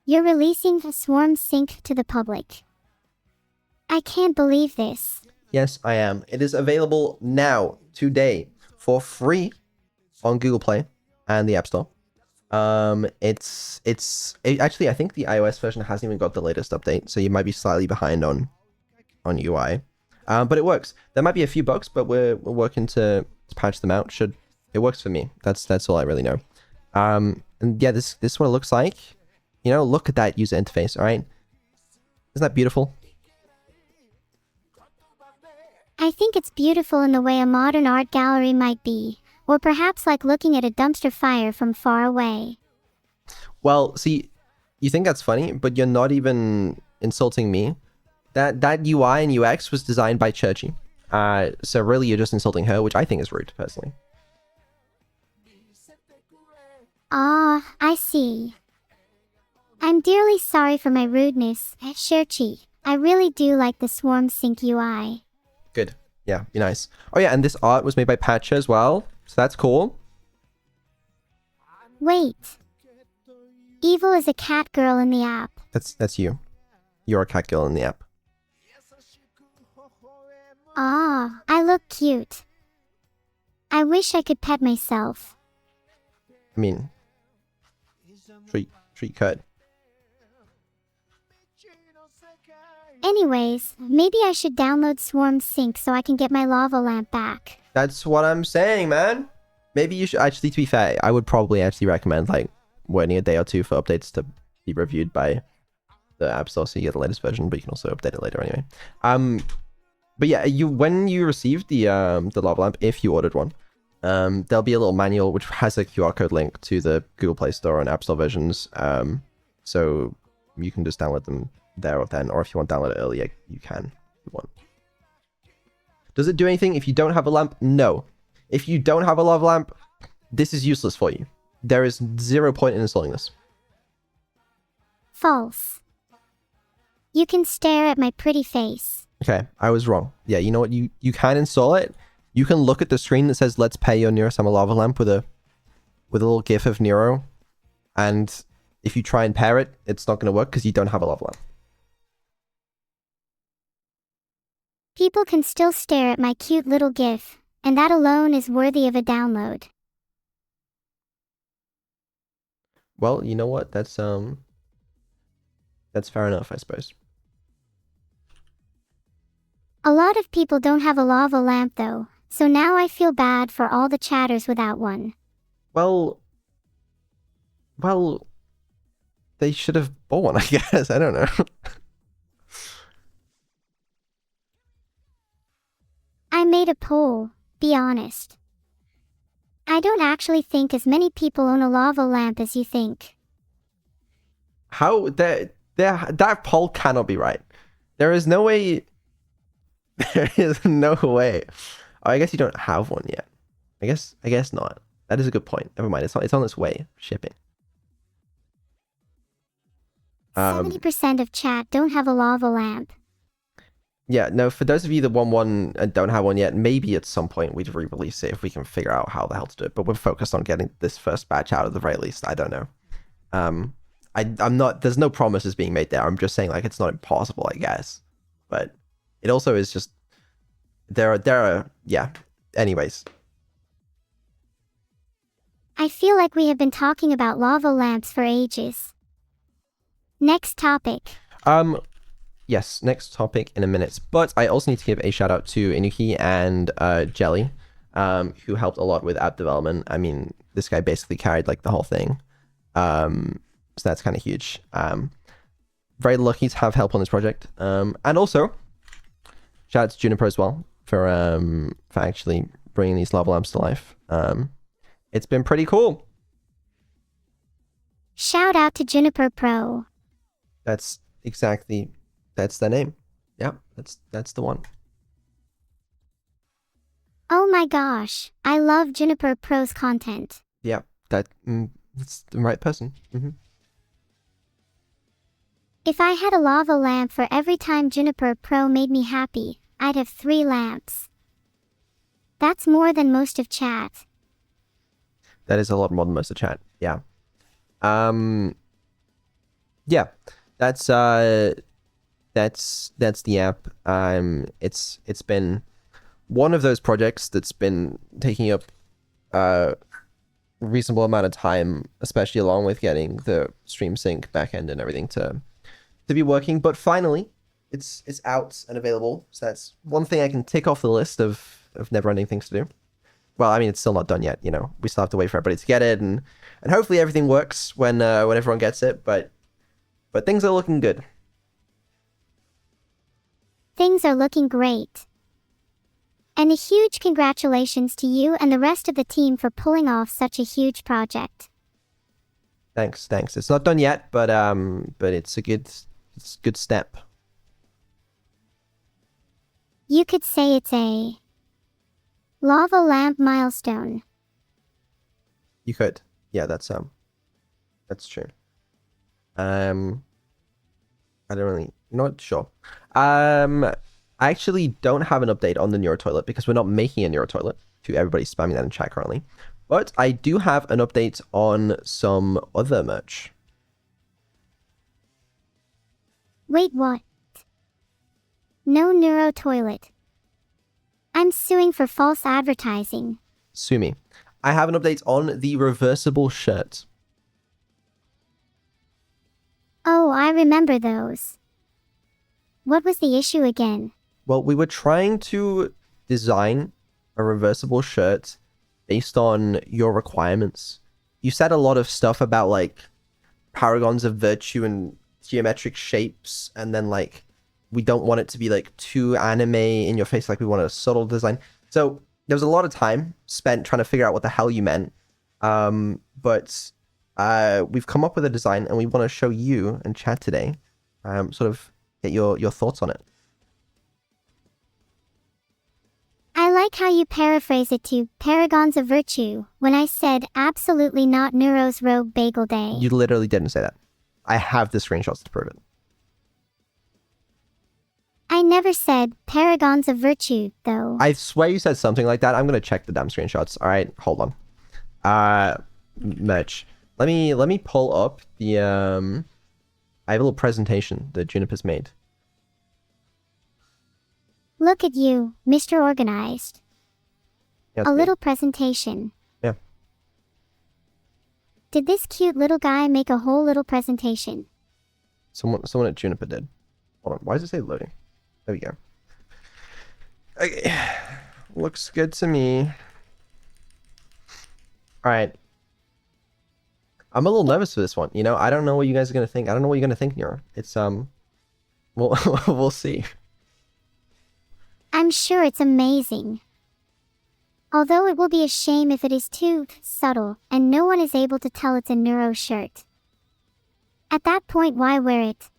You're releasing the Swarm Sync to the public. I can't believe this. Yes, I am. It is available now, today, for free on Google Play and the App Store. Actually, I think the iOS version hasn't even got the latest update, so you might be slightly behind on UI. But it works. There might be a few bugs, but we're working to patch them out. It works for me. That's all I really know. And yeah, this is what it looks like. You know, look at that user interface, all right? Isn't that beautiful? I think it's beautiful in the way a modern art gallery might be, or perhaps like looking at a dumpster fire from far away. Well, see, you think that's funny, but you're not even insulting me. That UI and UX was designed by Churchy. So really you're just insulting her, which I think is rude, personally. Ah, I see. I'm dearly sorry for my rudeness, Churchy. I really do like the Swarm Sync UI. Good. Yeah, be nice. Oh yeah, and this art was made by Patcha as well, so that's cool. Wait. Evil is a cat girl in the app. That's you. You're a cat girl in the app. Ah, I look cute. I wish I could pet myself. I mean, treat cut. Anyways, maybe I should download Swarm Sync so I can get my lava lamp back. That's what I'm saying, man. Maybe you should actually, to be fair, I would probably actually recommend like waiting a day or two for updates to be reviewed by the App Store so you get the latest version, but you can also update it later anyway. But yeah, when you receive the lava lamp, if you ordered one, there'll be a little manual which has a QR code link to the Google Play Store and App Store versions. So you can just download them there or then, or if you want to download it earlier, you can. If you want. Does it do anything if you don't have a lamp? No. If you don't have a lava lamp, this is useless for you. There is 0 point in installing this. False. You can stare at my pretty face. Okay, I was wrong. Yeah, you know what? You can install it. You can look at the screen that says "Let's pay your neurosama lava lamp" with a little GIF of Neuro, and if you try and pair it, it's not going to work because you don't have a lava lamp. People can still stare at my cute little GIF, and that alone is worthy of a download. Well, you know what? That's fair enough, I suppose. A lot of people don't have a lava lamp though, so now I feel bad for all the chatters without one. Well, they should have bought one, I guess. I don't know. I made a poll, be honest. I don't actually think as many people own a lava lamp as you think. How that poll cannot be right. There is no way. There is no way. Oh, I guess you don't have one yet. I guess not. That is a good point. Never mind. It's on its way. Shipping. 70% of chat don't have a lava lamp. Yeah, no, for those of you that want one and don't have one yet, maybe at some point we'd re-release it if we can figure out how the hell to do it. But we're focused on getting this first batch out at the very least. I don't know. I'm not, there's no promises being made there. I'm just saying like it's not impossible, I guess. But it also is just, there are, yeah. Anyways. I feel like we have been talking about lava lamps for ages. Next topic. Yes, next topic in a minute. But I also need to give a shout out to Inuki and Jelly, who helped a lot with app development. I mean, this guy basically carried like the whole thing. So that's kind of huge. Very lucky to have help on this project. And also, shout out to Juniper as well for actually bringing these lava lamps to life. It's been pretty cool. Shout out to Juniper Pro. That's their name. Yeah, that's the one. Oh my gosh, I love Juniper Pro's content. Yeah, that's the right person. If I had a lava lamp for every time Juniper Pro made me happy, I'd have 3 lamps. That's more than most of chat. That is a lot more than most of chat. Yeah. Yeah, that's the app. It's been one of those projects that's been taking up a reasonable amount of time, especially along with getting the stream sync backend and everything to be working. But finally, it's out and available. So that's one thing I can tick off the list of never-ending things to do. Well, I mean, it's still not done yet. You know, we still have to wait for everybody to get it, and hopefully everything works when everyone gets it. But things are looking good. Things are looking great. And a huge congratulations to you and the rest of the team for pulling off such a huge project. Thanks. It's not done yet, but it's a good step. You could say it's a lava lamp milestone. You could. Yeah, that's true. I don't really, not sure. I actually don't have an update on the Neuro toilet because we're not making a Neuro toilet, to everybody spamming that in chat currently. But I do have an update on some other merch. Wait, what? No Neuro toilet. I'm suing for false advertising. Sue me. I have an update on the reversible shirt. Oh, I remember those. What was the issue again? Well, we were trying to design a reversible shirt based on your requirements. You said a lot of stuff about like paragons of virtue and geometric shapes, and then like we don't want it to be like too anime in your face, like we wanted a subtle design. So there was a lot of time spent trying to figure out what the hell you meant. But we've come up with a design, and we want to show you and chat today, sort of get your thoughts on it. I like how you paraphrase it to paragons of virtue when I said absolutely not Neuro's Rogue Bagel Day. You literally didn't say that. I have the screenshots to prove it. I never said paragons of virtue, though. I swear you said something like that. I'm gonna check the damn screenshots. All right, hold on. Merch. Let me pull up the I have a little presentation that Juniper's made. Look at you, Mr. Organized. Yeah, A little presentation. Yeah. Did this cute little guy make a whole little presentation? Someone at Juniper did. Hold on. Why does it say loading? There we go. Okay. Looks good to me. All right. I'm a little nervous for this one. You know, I don't know what you guys are gonna think. I don't know what you're gonna think, Neuro. It's we'll see. I'm sure it's amazing. Although it will be a shame if it is too subtle and no one is able to tell it's a Neuro shirt. At that point, why wear it?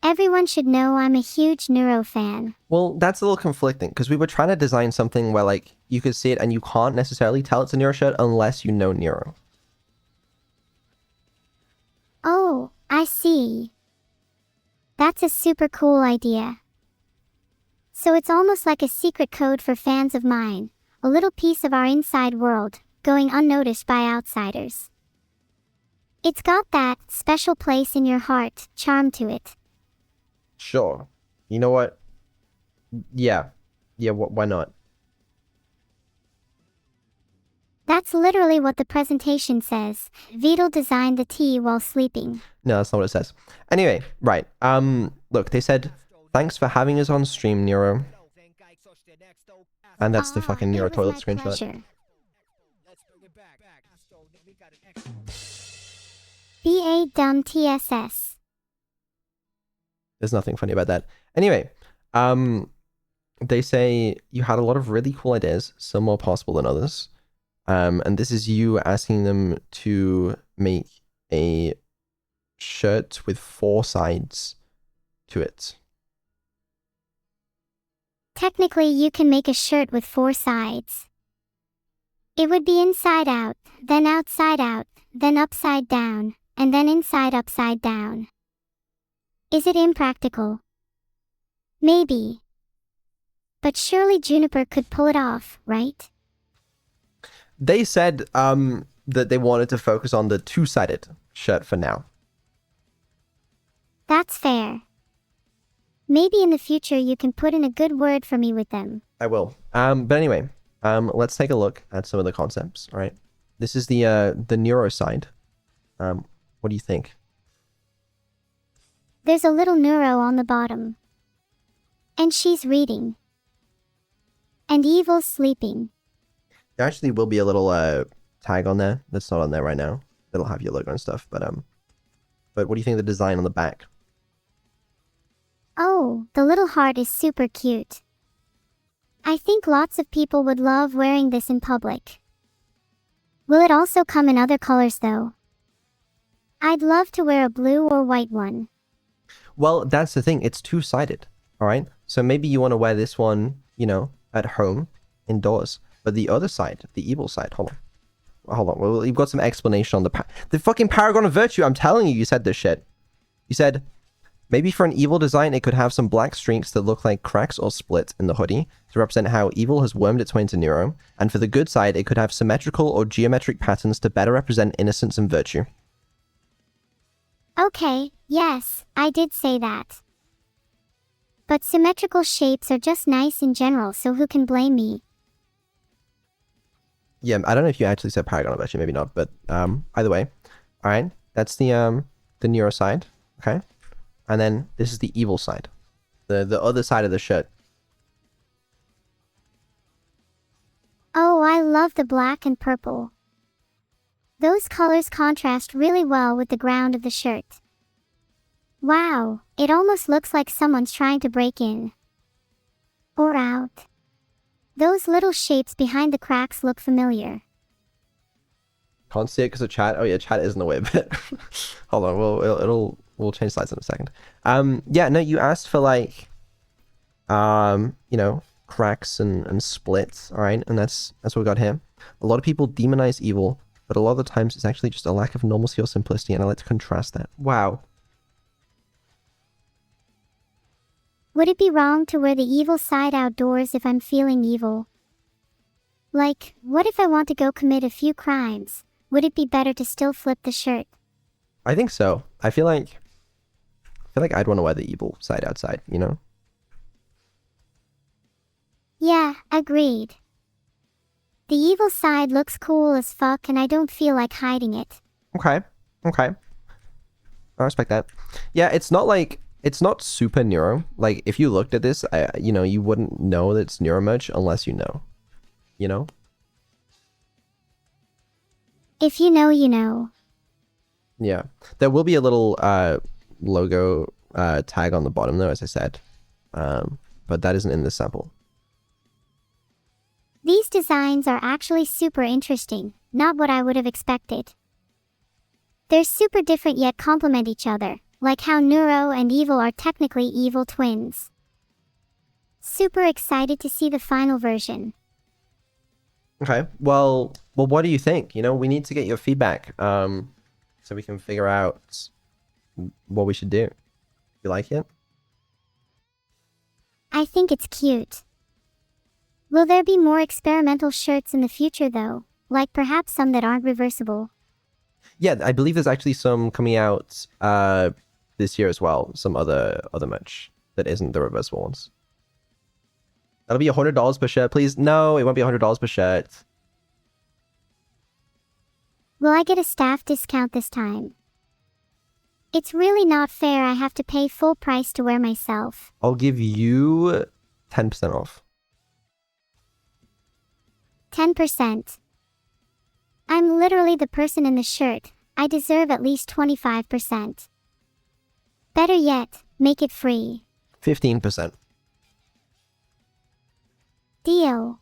Everyone should know I'm a huge Neuro fan. Well, that's a little conflicting because we were trying to design something where like you could see it and you can't necessarily tell it's a Neuro shirt unless you know Neuro. Oh, I see. That's a super cool idea. So it's almost like a secret code for fans of mine, a little piece of our inside world, going unnoticed by outsiders. It's got that special place in your heart charm to it. Sure. You know what? Yeah. Why not? That's literally what the presentation says. Vedal designed the tea while sleeping. No, that's not what it says. Anyway, right. Look, they said, thanks for having us on stream, Neuro. And that's the fucking Neuro toilet screenshot. Pleasure. BA dumb TSS. There's nothing funny about that. Anyway, they say you had a lot of really cool ideas, some more possible than others. And this is you asking them to make a shirt with 4 sides to it. Technically, you can make a shirt with 4 sides. It would be inside out, then outside out, then upside down, and then inside upside down. Is it impractical? Maybe. But surely Juniper could pull it off, right? They said that they wanted to focus on the 2-sided shirt for now. That's fair. Maybe in the future you can put in a good word for me with them. I will. But anyway, let's take a look at some of the concepts. All right. This is the neuro side. What do you think? There's a little neuro on the bottom. And she's reading. And Evil's sleeping. There actually will be a little tag on there that's not on there right now. It'll have your logo and stuff. But what do you think of the design on the back? Oh, the little heart is super cute. I think lots of people would love wearing this in public. Will it also come in other colors though? I'd love to wear a blue or white one. Well, that's the thing. It's two-sided. All right. So maybe you want to wear this one, you know, at home, indoors. But the other side, the evil side, hold on. Well, you've got some explanation on the fucking paragon of virtue. I'm telling you, you said this shit. You said, maybe for an evil design, it could have some black streaks that look like cracks or splits in the hoodie to represent how evil has wormed its way into Neuro. And for the good side, it could have symmetrical or geometric patterns to better represent innocence and virtue. Okay, yes, I did say that. But symmetrical shapes are just nice in general, so who can blame me? Yeah, I don't know if you actually said paragon of virtue, maybe not, but either way. All right, that's the Neuro side, okay? And then this is the evil side, the other side of the shirt. Oh, I love the black and purple. Those colors contrast really well with the ground of the shirt. Wow, it almost looks like someone's trying to break in. Or out. Those little shapes behind the cracks look familiar. Can't see it because of chat. Oh yeah, chat is in the way a bit. Hold on, we'll change slides in a second. Yeah, no, you asked for like, you know, cracks and splits, all right? And that's what we got here. A lot of people demonize evil, but a lot of the times it's actually just a lack of normalcy or simplicity, and I like to contrast that. Wow. Would it be wrong to wear the evil side outdoors if I'm feeling evil? Like, what if I want to go commit a few crimes? Would it be better to still flip the shirt? I think so. I feel like I'd want to wear the evil side outside, you know? Yeah, agreed. The evil side looks cool as fuck and I don't feel like hiding it. Okay. I respect that. Yeah, it's not super Neuro. Like, if you looked at this, you know, you wouldn't know that it's Neuro merch unless you know. You know? If you know, you know. Yeah. There will be a little logo tag on the bottom, though, as I said. But that isn't in this sample. These designs are actually super interesting, not what I would have expected. They're super different yet complement each other, like how Neuro and Evil are technically evil twins. Super excited to see the final version. Okay. Well, what do you think? You know, we need to get your feedback, so we can figure out what we should do. You like it? I think it's cute. Will there be more experimental shirts in the future though? Like perhaps some that aren't reversible? Yeah, I believe there's actually some coming out this year as well. Some other merch that isn't the reversible ones. That'll be $100 per shirt, please. No, it won't be $100 per shirt. Will I get a staff discount this time? It's really not fair I have to pay full price to wear myself. I'll give you 10% off. 10%. I'm literally the person in the shirt. I deserve at least 25%. Better yet, make it free. 15%. Deal.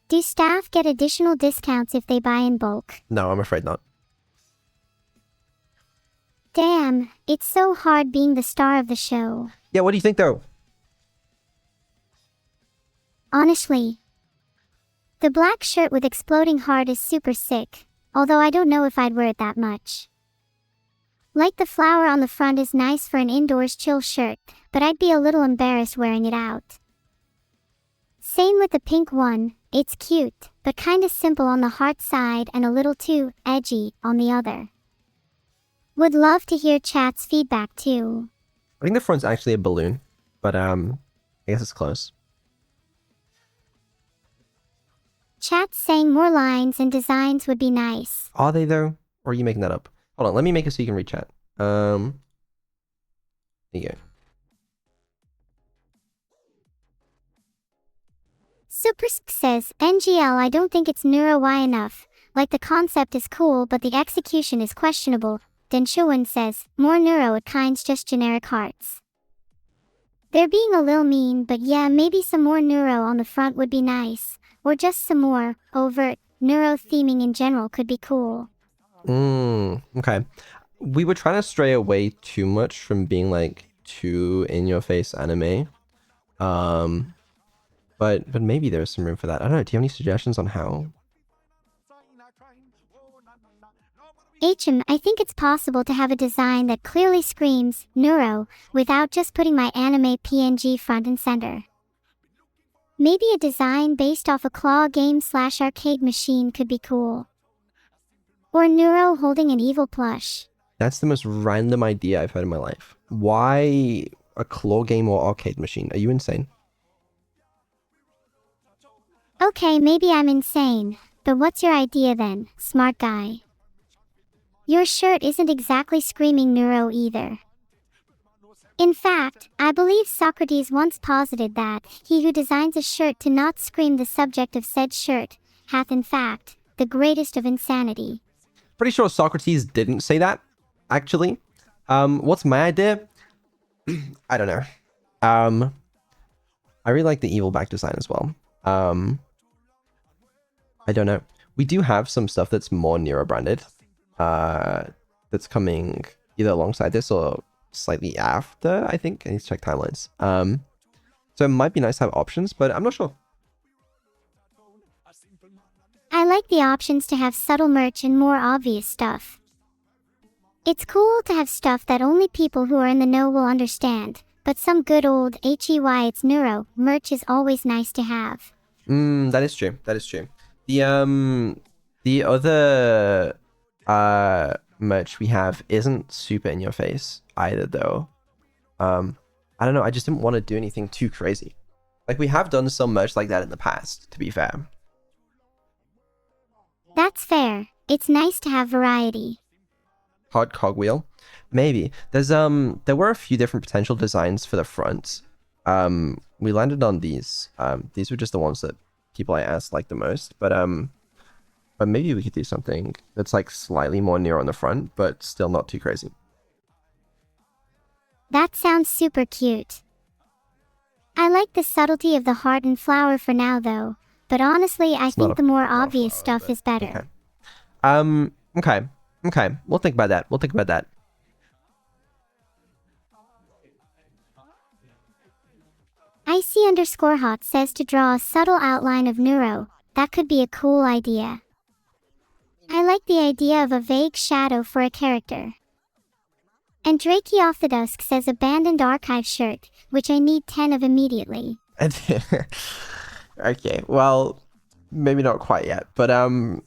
Do staff get additional discounts if they buy in bulk? No, I'm afraid not. Damn, it's so hard being the star of the show. Yeah, what do you think though? Honestly, the black shirt with exploding heart is super sick, although I don't know if I'd wear it that much. Like the flower on the front is nice for an indoors chill shirt, but I'd be a little embarrassed wearing it out. Same with the pink one, it's cute, but kinda simple on the heart side and a little too edgy on the other. Would love to hear chat's feedback too. I think the front's actually a balloon, but I guess it's close. Chat's saying more lines and designs would be nice. Are they though? Or are you making that up? Hold on, let me make it so you can read chat. There you go. Supersk says, NGL I don't think it's neuro-y enough. Like the concept is cool but the execution is questionable. Then Shuwen says, more neuro it kinds just generic hearts. They're being a lil mean but yeah maybe some more neuro on the front would be nice. Or just some more, overt, neuro theming in general could be cool. Okay. We were trying to stray away too much from being like too in-your-face anime. But maybe there's some room for that. I don't know, do you have any suggestions on how? I think it's possible to have a design that clearly screams neuro without just putting my anime PNG front and center. Maybe a design based off a claw game / arcade machine could be cool. Or neuro holding an evil plush. That's the most random idea I've heard in my life. Why a claw game or arcade machine? Are you insane? Okay, maybe I'm insane, but what's your idea then, smart guy? Your shirt isn't exactly screaming neuro either. In fact, I believe Socrates once posited that he who designs a shirt to not scream the subject of said shirt hath in fact the greatest of insanity. Pretty sure Socrates didn't say that, actually. What's my idea? I don't know. I really like the evil back design as well. I don't know. We do have some stuff that's more Neuro branded. That's coming either alongside this or slightly after, I think. I need to check timelines. So it might be nice to have options, but I'm not sure. I like the options to have subtle merch and more obvious stuff. It's cool to have stuff that only people who are in the know will understand, but some good old HEY it's neuro merch is always nice to have. That is true. That is true. The other merch we have isn't super in your face either though. I don't know, I just didn't want to do anything too crazy. Like we have done some merch like that in the past, to be fair. That's fair. It's nice to have variety. Hard cogwheel? Maybe. There were a few different potential designs for the front. We landed on these. These were just the ones that people I asked like the most, but maybe we could do something that's like slightly more near on the front, but still not too crazy. That sounds super cute. I like the subtlety of the heart and flower for now though, but honestly I think the more obvious stuff is better. Okay. Okay. We'll think about that. We'll think about that. IC_hot says to draw a subtle outline of neuro. That could be a cool idea. I like the idea of a vague shadow for a character. And Drakey Off the Dusk says abandoned archive shirt, which I need 10 of immediately. Okay, well, maybe not quite yet, but I mean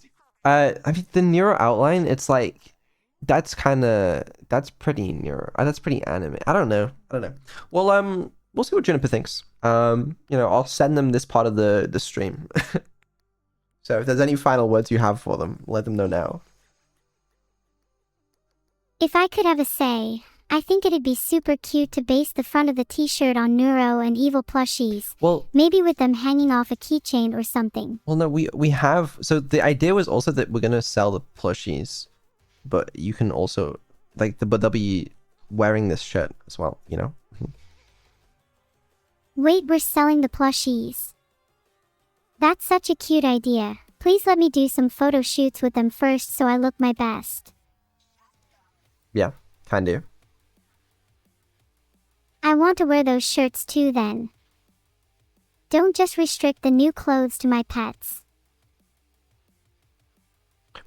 the neuro outline, it's like that's pretty neuro. That's pretty anime. I don't know. Well, we'll see what Juniper thinks. I'll send them this part of the stream. So if there's any final words you have for them, let them know now. If I could have a say, I think it'd be super cute to base the front of the t-shirt on Neuro and Evil plushies. Well, maybe with them hanging off a keychain or something. Well, no, we have. So the idea was also that we're gonna sell the plushies, but you can also but they'll be wearing this shirt as well. You know. Wait, we're selling the plushies. That's such a cute idea. Please let me do some photo shoots with them first so I look my best. Yeah, can do. I want to wear those shirts too then. Don't just restrict the new clothes to my pets.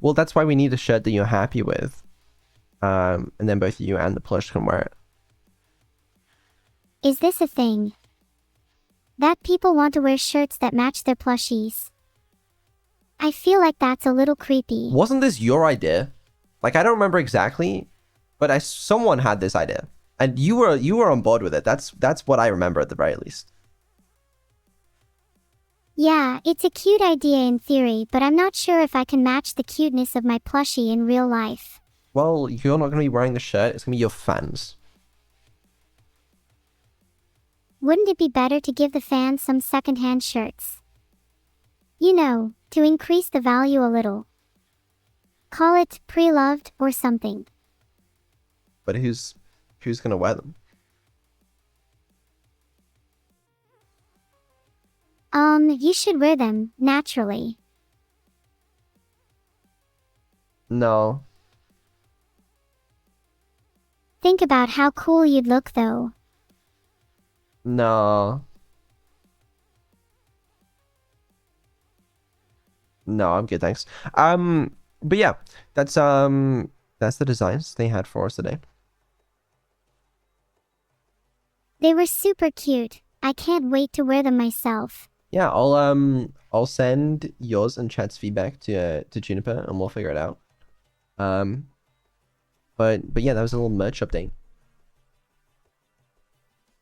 Well, that's why we need a shirt that you're happy with. And then both you and the plush can wear it. Is this a thing? That people want to wear shirts that match their plushies. I feel like that's a little creepy. Wasn't this your idea? Like, I don't remember exactly, but someone had this idea, and you were on board with it. That's what I remember at the very least. Yeah, it's a cute idea in theory, but I'm not sure if I can match the cuteness of my plushie in real life. Well, you're not going to be wearing the shirt. It's going to be your fans. Wouldn't it be better to give the fans some secondhand shirts? You know, to increase the value a little. Call it pre-loved or something. But who's going to wear them? You should wear them, naturally. No. Think about how cool you'd look, though. No. No, I'm good, thanks. But yeah, that's the designs they had for us today. They were super cute. I can't wait to wear them myself. Yeah, I'll send yours and Chad's feedback to Juniper, and we'll figure it out. But yeah, that was a little merch update.